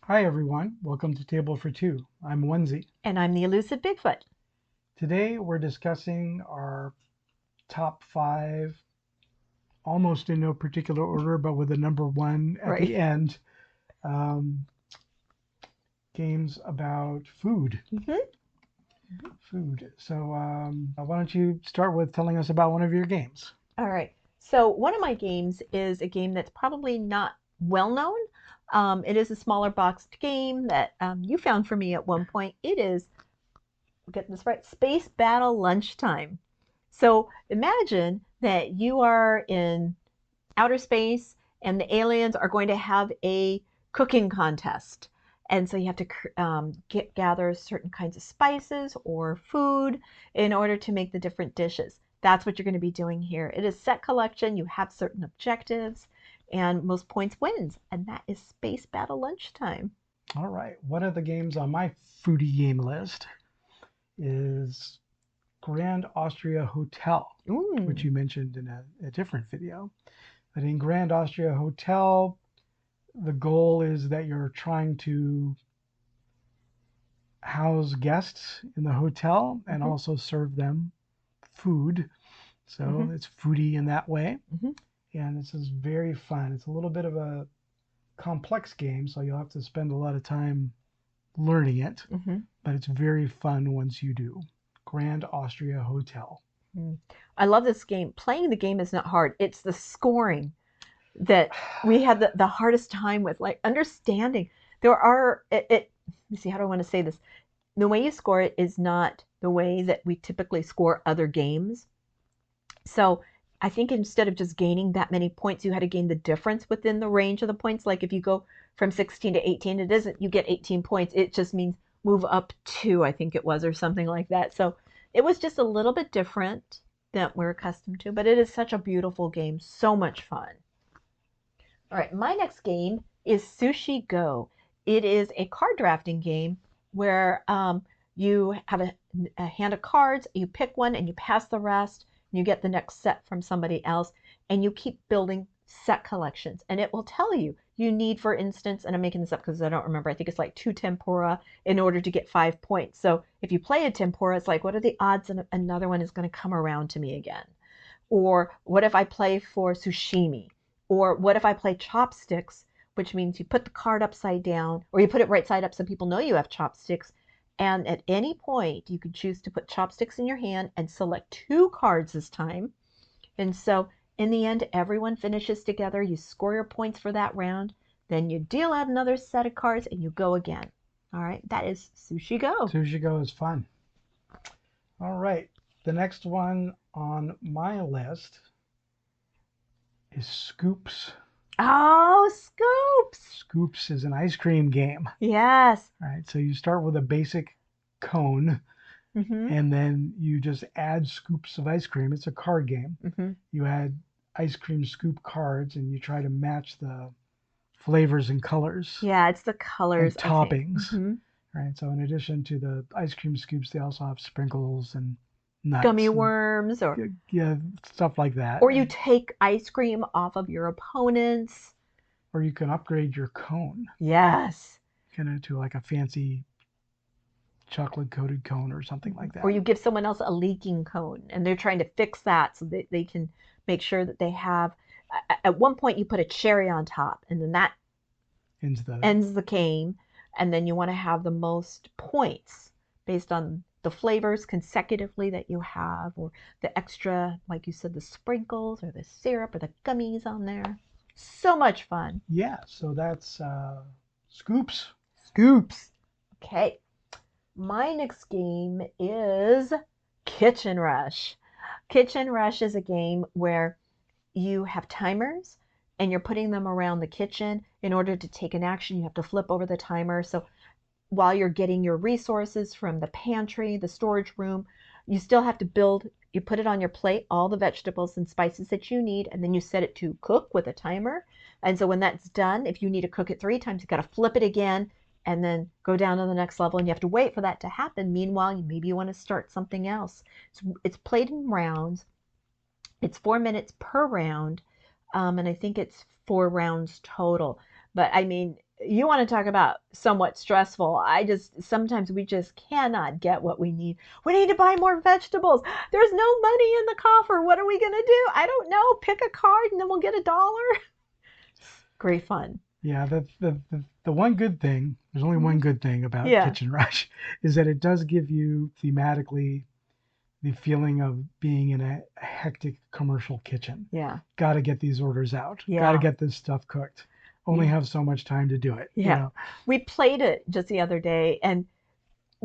Hi everyone, welcome to Table for Two. I'm Onezie. And I'm the Elusive Bigfoot. Today we're discussing our top five, almost in no particular order, but with a number one at the Right. end, um, games about food. hmm Food. So why don't you start with telling us about one of your games? All right. So one of my games is a game that's probably not well known. It is a smaller boxed game that you found for me at one point. It is, get this right, Space Battle Lunchtime. So imagine that you are in outer space and the aliens are going to have a cooking contest. And so you have to gather certain kinds of spices or food in order to make the different dishes. That's what you're going to be doing here. It is set collection. You have certain objectives, and most points wins. And that is Space Battle Lunchtime. All right. One of the games on my foodie game list is Grand Austria Hotel, which Mm. you mentioned in a different video. But in Grand Austria Hotel, the goal is that you're trying to house guests in the hotel and hmm also serve them food. So hmm it's foodie in that way. hmm And this is very fun. It's a little bit of a complex game, so you'll have to spend a lot of time learning it, hmm but it's very fun once you do. Grand Austria Hotel. I love this game. Playing the game is not hard. It's the scoring that we had the hardest time with, like understanding. There are let me see, how do I want to say this? The way you score it is not the way that we typically score other games. So I think instead of just gaining that many points, you had to gain the difference within the range of the points. Like if you go from 16 to 18, it isn't you get 18 points. It just means move up two, I think it was, or something like that. So it was just a little bit different than we're accustomed to, but it is such a beautiful game. So much fun. All right, my next game is Sushi Go. It is a card drafting game where you have a hand of cards, you pick one and you pass the rest, and you get the next set from somebody else, and you keep building set collections. And it will tell you, you need, for instance, and I'm making this up because I don't remember, I think it's like two tempura in order to get 5 points. So if you play a tempura, it's like, what are the odds another one is going to come around to me again? Or what if I play for sushimi? Or what if I play chopsticks, which means you put the card upside down or you put it right side up so people know you have chopsticks. And at any point, you can choose to put chopsticks in your hand and select two cards this time. And so in the end, everyone finishes together. You score your points for that round. Then you deal out another set of cards and you go again. All right, that is Sushi Go. Sushi Go is fun. All right. The next one on my list is Scoops. Oh, Scoops. Scoops is an ice cream game. Yes. All right, so you start with a basic cone Mm-hmm. and then you just add scoops of ice cream. It's a card game. Mm-hmm. You add ice cream scoop cards and you try to match the flavors and colors Yeah, it's the and colors, I think. toppings. hmm Right, so in addition to the ice cream scoops, they also have sprinkles and Gummy nuts and worms, yeah, stuff like that. or you take ice cream off of your opponents. Or you can upgrade your cone Yes. kind of to like a fancy chocolate coated cone or something like Or that. you give someone else a leaking cone and they're trying to fix that so that they can make sure that they have. At one point, you put a cherry on top, and then that Into the ends the game. And then you want to have the most points based on the flavors consecutively that you have, or the extra, like you said, the sprinkles or the syrup or the gummies on there. So much fun. yeah, so that's scoops. Scoops. Okay. My next game is Kitchen Rush. Kitchen Rush is a game where you have timers and you're putting them around the kitchen. In order to take an action, you have to flip over the timer. So while you're getting your resources from the pantry, the storage room, you still have to build. You put it on your plate, all the vegetables and spices that you need, and then you set it to cook with a timer. And so when that's done, if you need to cook it 3 times, you got to flip it again and then go down to the next level. And you have to wait for that to happen. Meanwhile, maybe you want to start something else. It's played in rounds. It's 4 minutes per round, and I think it's 4 rounds total. But I mean, you want to talk about somewhat stressful. Sometimes we just cannot get what we need. We need to buy more vegetables. There's no money in the coffer. What are we going to do? I don't know. Pick a card and then we'll get $1. Great fun. Yeah, the one good thing, there's only one good thing about Yeah. Kitchen Rush, is that it does give you thematically the feeling of being in a hectic commercial kitchen. Yeah. Got to get these orders out. Yeah. Got to get this stuff cooked. Only Yeah. have so much time to do it. Yeah. You know? We played it just the other day, and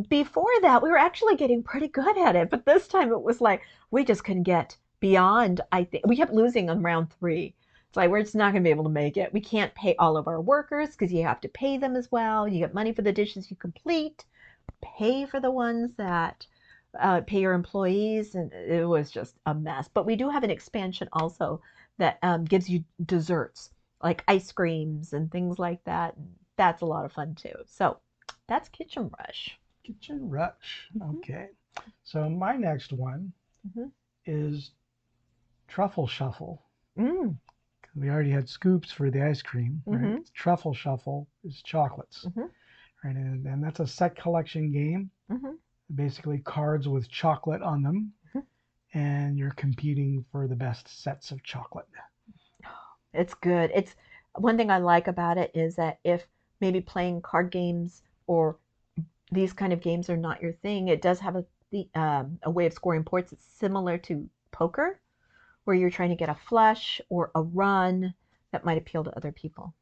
before that, we were actually getting pretty good at it. But this time it was like we just couldn't get beyond, I think. We kept losing on round 3. It's like we're just not going to be able to make it. We can't pay all of our workers because you have to pay them as well. You get money for the dishes you complete, pay for the ones that pay your employees, and it was just a mess. But we do have an expansion also that gives you desserts like ice creams and things like that. That's a lot of fun too. So that's Kitchen Rush. Kitchen Rush. Okay. So my next one is Truffle Shuffle. We already had scoops for the ice cream, right? Truffle Shuffle is chocolates, right? And that's a set collection game. Basically cards with chocolate on them, and you're competing for the best sets of chocolate. It's good. It's one thing I like about it is that if maybe playing card games or these kind of games are not your thing, it does have a way of scoring points. It's similar to poker, where you're trying to get a flush or a run that might appeal to other people.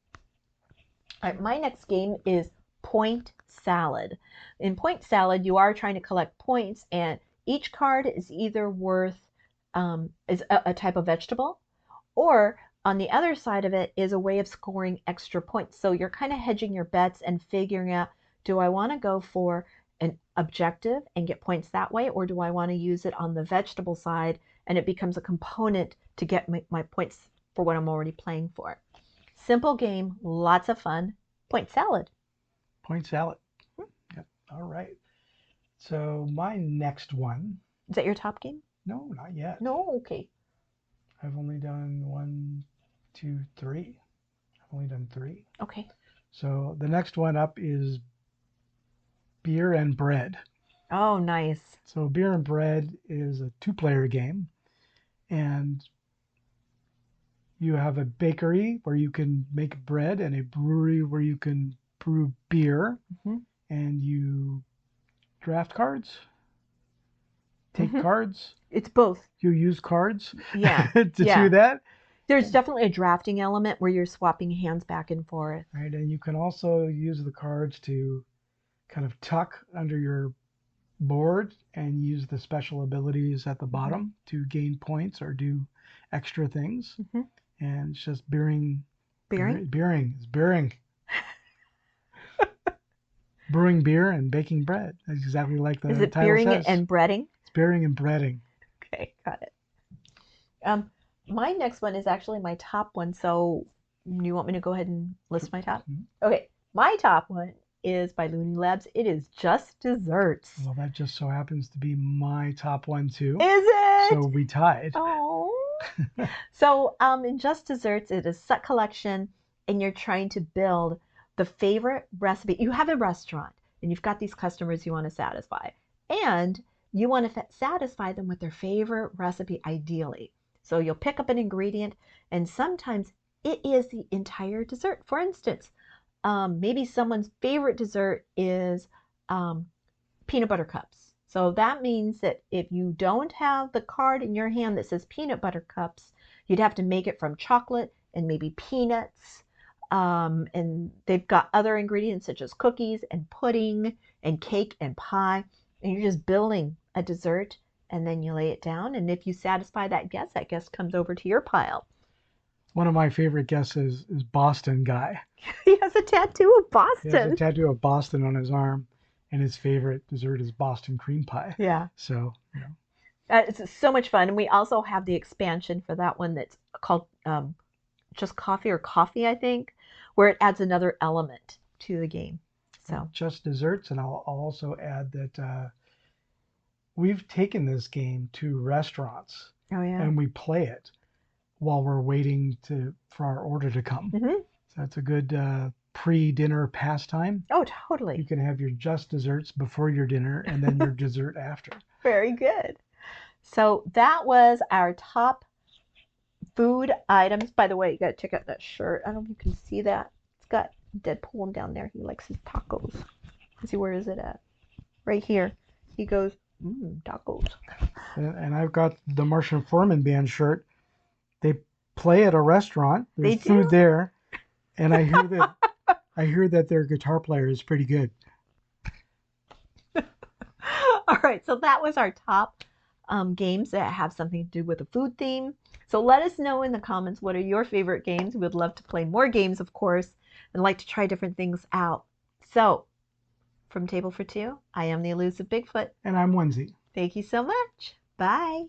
All right, my next game is Point Salad. In Point Salad, you are trying to collect points, and each card is either worth is a type of vegetable, or on the other side of it is a way of scoring extra points. So you're kind of hedging your bets and figuring out, do I want to go for an objective and get points that way, or do I want to use it on the vegetable side and it becomes a component to get my points for what I'm already playing for? Simple game, lots of fun. Point Salad. Point Salad. Yep. All right. So my next one. Is that your top game? No, not yet. No, okay. I've only done 1, 2, 3. I've only done 3. Okay. So the next one up is Beer and Bread. Oh, nice. So Beer and Bread is a 2-player game, and you have a bakery where you can make bread and a brewery where you can brew beer, and you draft cards, take cards. It's both. You use cards to do that. There's definitely a drafting element where you're swapping hands back and forth. Right, and you can also use the cards to kind of tuck under your board and use the special abilities at the bottom to gain points or do extra things. And it's just beering. Brewing beer and baking bread. That's exactly like the title says. Is it beering and breading? It's beering and breading. Okay, got it. My next one is actually my top one. So you want me to go ahead and list my top? Okay, my top one is by Looney Labs. It is Just Desserts. Well, that just so happens to be my top one too. Is it? So we tied. Oh. So in Just Desserts, it is a set collection, and you're trying to build the favorite recipe. You have a restaurant, and you've got these customers you want to satisfy, and you want to satisfy them with their favorite recipe, ideally. So you'll pick up an ingredient, and sometimes it is the entire dessert. For instance, maybe someone's favorite dessert is peanut butter cups. So that means that if you don't have the card in your hand that says peanut butter cups, you'd have to make it from chocolate and maybe peanuts. And they've got other ingredients such as cookies and pudding and cake and pie. And you're just building a dessert, and then you lay it down. And if you satisfy that guest comes over to your pile. One of my favorite guests is Boston Guy. He has a tattoo of Boston. He has a tattoo of Boston on his arm, and his favorite dessert is Boston cream pie. Yeah. So, it's so much fun. And we also have the expansion for that one that's called Just Coffee, I think, where it adds another element to the game. So Just Desserts, and I'll also add that we've taken this game to restaurants. Oh, yeah. And we play it while we're waiting for our order to come. So it's a good pre-dinner pastime. Oh, You totally. can have your just desserts before your dinner and then your dessert after. Very good. So that was our top food items. By the way, you got to check out that shirt. I don't know if you can see that. It's got Deadpool down there. He likes his tacos. Let's see, where is it at? Right here. He goes, tacos. And I've got the Martian Foreman Band shirt. They play at a restaurant. There's food there, and I hear that their guitar player is pretty good. All right, so that was our top games that have something to do with a food theme. So let us know in the comments, what are your favorite games? We would love to play more games, of course, and like to try different things out. So from Table for Two, I am the Elusive Bigfoot. And I'm Onezie. Thank you so much. Bye.